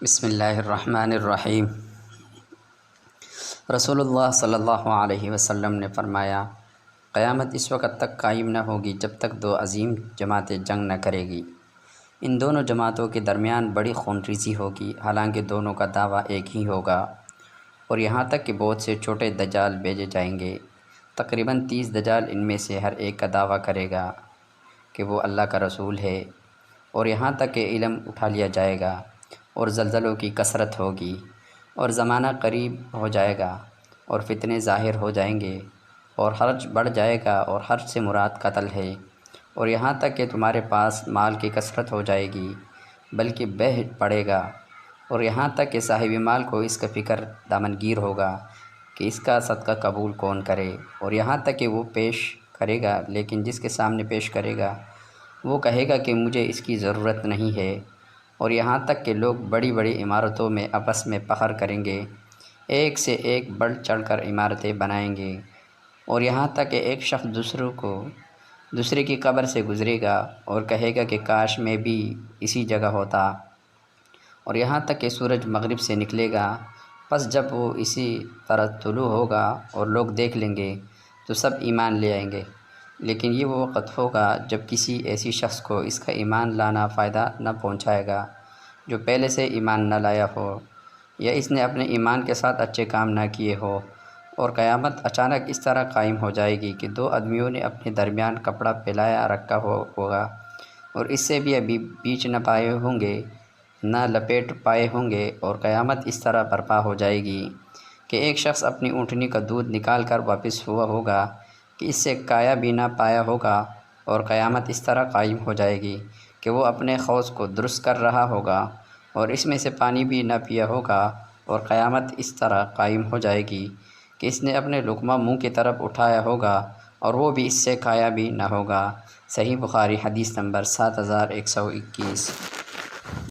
بسم اللہ الرحمن الرحیم۔ رسول اللہ صلی اللہ علیہ وسلم نے فرمایا، قیامت اس وقت تک قائم نہ ہوگی جب تک دو عظیم جماعتیں جنگ نہ کرے گی۔ ان دونوں جماعتوں کے درمیان بڑی خون ریزی ہوگی، حالانکہ دونوں کا دعویٰ ایک ہی ہوگا، اور یہاں تک کہ بہت سے چھوٹے دجال بھیجے جائیں گے۔ تقریباً 30 دجال ان میں سے ہر ایک کا دعویٰ کرے گا کہ وہ اللہ کا رسول ہے، اور یہاں تک کہ علم اٹھا لیا جائے گا، اور زلزلوں کی کثرت ہوگی، اور زمانہ قریب ہو جائے گا، اور فتنے ظاہر ہو جائیں گے، اور حرج بڑھ جائے گا، اور حرج سے مراد قتل ہے، اور یہاں تک کہ تمہارے پاس مال کی کثرت ہو جائے گی بلکہ بہ پڑے گا، اور یہاں تک کہ صاحب مال کو اس کا فکر دامنگیر ہوگا کہ اس کا صدقہ قبول کون کرے، اور یہاں تک کہ وہ پیش کرے گا، لیکن جس کے سامنے پیش کرے گا وہ کہے گا کہ مجھے اس کی ضرورت نہیں ہے، اور یہاں تک کہ لوگ بڑی بڑی عمارتوں میں آپس میں فخر کریں گے، ایک سے ایک بڑھ چڑھ کر عمارتیں بنائیں گے، اور یہاں تک کہ ایک شخص دوسرے کی قبر سے گزرے گا اور کہے گا کہ کاش میں بھی اسی جگہ ہوتا، اور یہاں تک کہ سورج مغرب سے نکلے گا، پس جب وہ اسی طرح طلوع ہوگا اور لوگ دیکھ لیں گے تو سب ایمان لے آئیں گے، لیکن یہ وہ وقت ہوگا جب کسی ایسی شخص کو اس کا ایمان لانا فائدہ نہ پہنچائے گا جو پہلے سے ایمان نہ لایا ہو، یا اس نے اپنے ایمان کے ساتھ اچھے کام نہ کیے ہو، اور قیامت اچانک اس طرح قائم ہو جائے گی کہ دو آدمیوں نے اپنے درمیان کپڑا پھیلایا رکھا ہوگا، اور اس سے بھی ابھی بیچ نہ پائے ہوں گے، نہ لپیٹ پائے ہوں گے، اور قیامت اس طرح برپا ہو جائے گی کہ ایک شخص اپنی اونٹنی کا دودھ نکال کر واپس ہوا ہوگا کہ اس سے کایا بھی نہ پایا ہوگا، اور قیامت اس طرح قائم ہو جائے گی کہ وہ اپنے حوض کو درست کر رہا ہوگا اور اس میں سے پانی بھی نہ پیا ہوگا، اور قیامت اس طرح قائم ہو جائے گی کہ اس نے اپنے لقمہ منہ کی طرف اٹھایا ہوگا اور وہ بھی اس سے کھایا بھی نہ ہوگا۔ صحیح بخاری، حدیث نمبر 7121۔